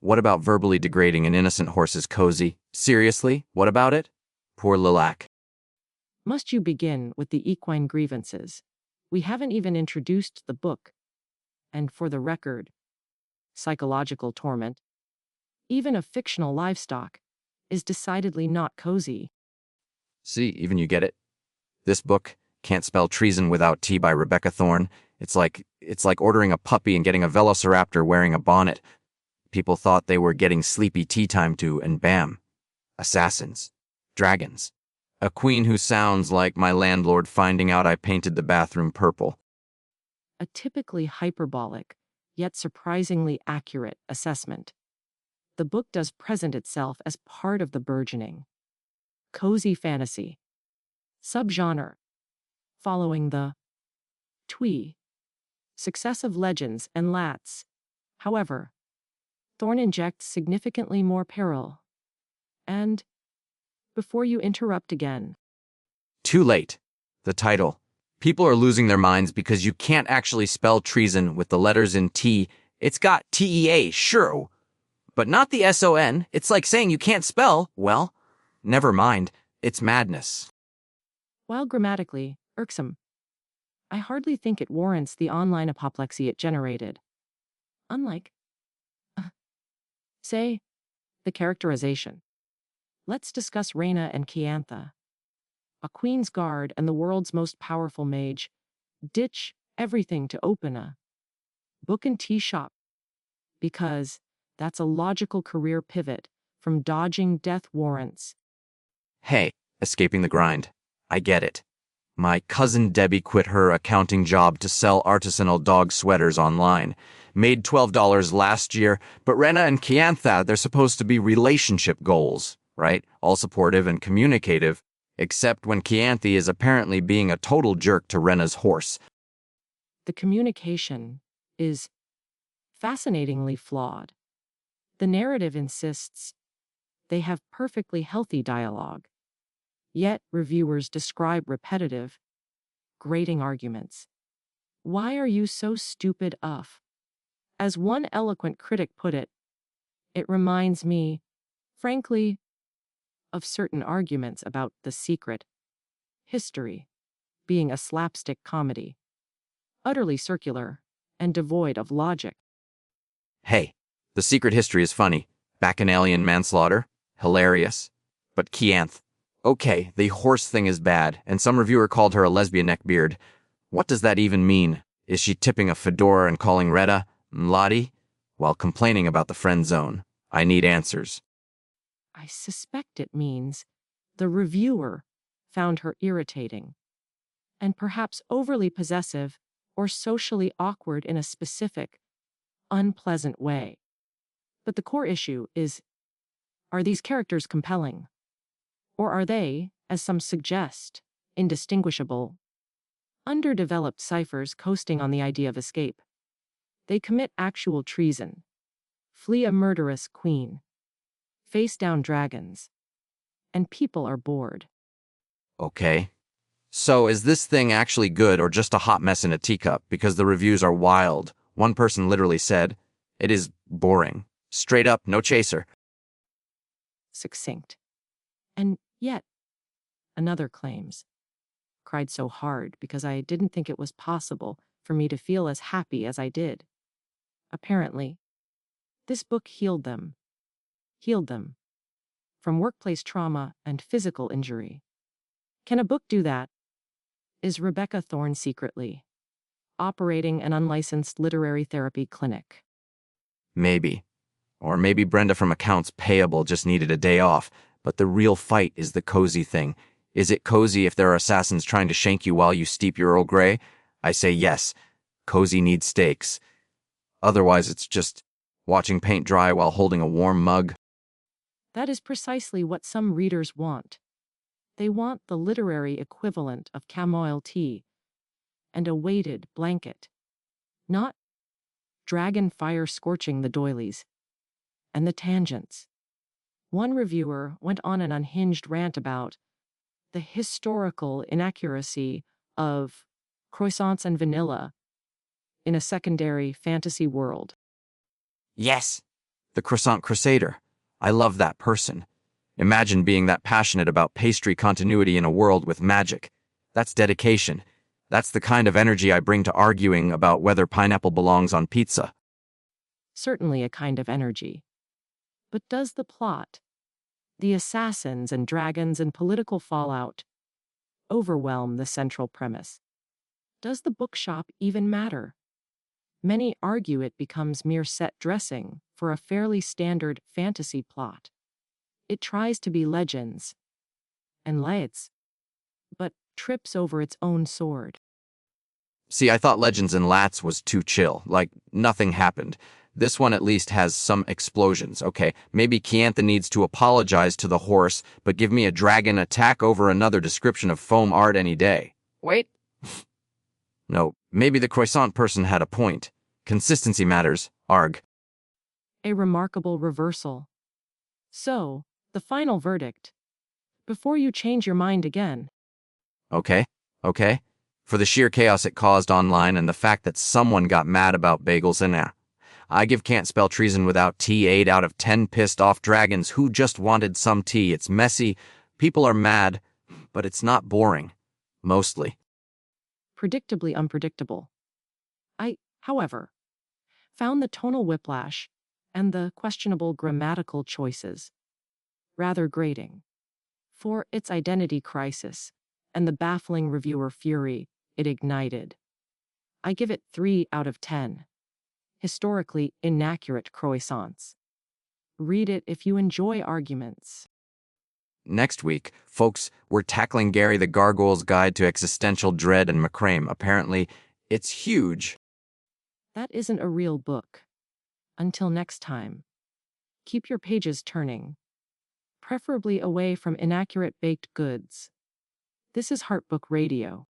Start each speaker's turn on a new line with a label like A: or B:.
A: What about verbally degrading an innocent horse's cozy? Seriously? What about it? Poor Lilac.
B: Must you begin with the equine grievances? We haven't even introduced the book. And for the record, psychological torment, even a fictional livestock, is decidedly not cozy.
A: See, even you get it. This book can't spell treason without T by Rebecca Thorne. It's like ordering a puppy and getting a velociraptor wearing a bonnet. People thought they were getting sleepy tea time too, and bam. Assassins. Dragons. A queen who sounds like my landlord finding out I painted the bathroom purple.
B: A typically hyperbolic, yet surprisingly accurate assessment. The book does present itself as part of the burgeoning cozy fantasy subgenre, following the twee successive legends and lats. However, Thorne injects significantly more peril. And, before you interrupt again,
A: Too late. The title. People are losing their minds because you can't actually spell treason with the letters in T. It's got TEA, sure, but not the SON. It's like saying you can't spell, well, never mind. It's madness.
B: while grammatically irksome, I hardly think it warrants the online apoplexy it generated. Unlike, say, the characterization. Let's discuss Reyna and Kianthe. A queen's guard and the world's most powerful mage ditch everything to open a book and tea shop. Because that's a logical career pivot from dodging death warrants.
A: Hey, escaping the grind. I get it. My cousin Debbie quit her accounting job to sell artisanal dog sweaters online. Made $12 last year, but Reyna and Kianthe, they're supposed to be relationship goals, right? All supportive and communicative, except when Kianthe is apparently being a total jerk to Reyna's horse.
B: The communication is fascinatingly flawed. The narrative insists they have perfectly healthy dialogue. Yet reviewers describe repetitive, grating arguments. Why are you so stupid? As one eloquent critic put it, it reminds me, frankly, of certain arguments about The Secret history being a slapstick comedy, utterly circular and devoid of logic.
A: Hey, The Secret History is funny. Bacchanalian manslaughter? Hilarious. But Kianthe. Okay, the horse thing is bad, and some reviewer called her a lesbian neckbeard. What does that even mean? Is she tipping a fedora and calling Retta Mladi? While complaining about the friend zone. I need answers.
B: I suspect it means the reviewer found her irritating and perhaps overly possessive or socially awkward in a specific, unpleasant way. But the core issue is, are these characters compelling? Or are they, as some suggest, indistinguishable, underdeveloped ciphers coasting on the idea of escape? They commit actual treason, flee a murderous queen, face down dragons, and people are bored.
A: Okay. So is this thing actually good or just a hot mess in a teacup? Because the reviews are wild. One person literally said, it is boring. Straight up, no chaser.
B: Succinct. And yet, another claims, cried so hard because I didn't think it was possible for me to feel as happy as I did. Apparently, this book healed them from workplace trauma and physical injury. Can a book do that? Is Rebecca Thorne secretly operating an unlicensed literary therapy clinic?
A: Maybe. Or maybe Brenda from Accounts Payable just needed a day off. But the real fight is the cozy thing. Is it cozy if there are assassins trying to shank you while you steep your Earl Grey? I say yes. Cozy needs stakes. Otherwise, it's just watching paint dry while holding a warm mug.
B: That is precisely what some readers want. They want the literary equivalent of chamomile tea and a weighted blanket, not dragon fire scorching the doilies and the tangents. One reviewer went on an unhinged rant about the historical inaccuracy of croissants and vanilla in a secondary fantasy world.
A: Yes. The croissant crusader. I love that person. Imagine being that passionate about pastry continuity in a world with magic. That's dedication. That's the kind of energy I bring to arguing about whether pineapple belongs on pizza.
B: Certainly a kind of energy. But does the plot, the assassins and dragons and political fallout, overwhelm the central premise? Does the bookshop even matter? Many argue it becomes mere set dressing for a fairly standard fantasy plot. It tries to be legends and lights, but trips over its own sword.
A: See, I thought Legends and Lats was too chill, like nothing happened. This one at least has some explosions. Okay, maybe Kianthe needs to apologize to the horse, but give me a dragon attack over another description of foam art any day.
B: Wait.
A: No, maybe the croissant person had a point. Consistency matters, arg.
B: A remarkable reversal. So, the final verdict. Before you change your mind again.
A: Okay. For the sheer chaos it caused online and the fact that someone got mad about bagels and I give Can't Spell Treason without T 8 out of 10 pissed off dragons who just wanted some tea. It's messy, people are mad, but it's not boring. Mostly.
B: Predictably unpredictable. I, however, found the tonal whiplash and the questionable grammatical choices rather grating. For its identity crisis and the baffling reviewer fury it ignited, I give it 3 out of 10. Historically inaccurate croissants. Read it if you enjoy arguments.
A: Next week, folks, we're tackling Gary the Gargoyle's Guide to Existential Dread and Macrame. Apparently, it's huge.
B: That isn't a real book. Until next time, keep your pages turning, preferably away from inaccurate baked goods. This is Heartbook Radio.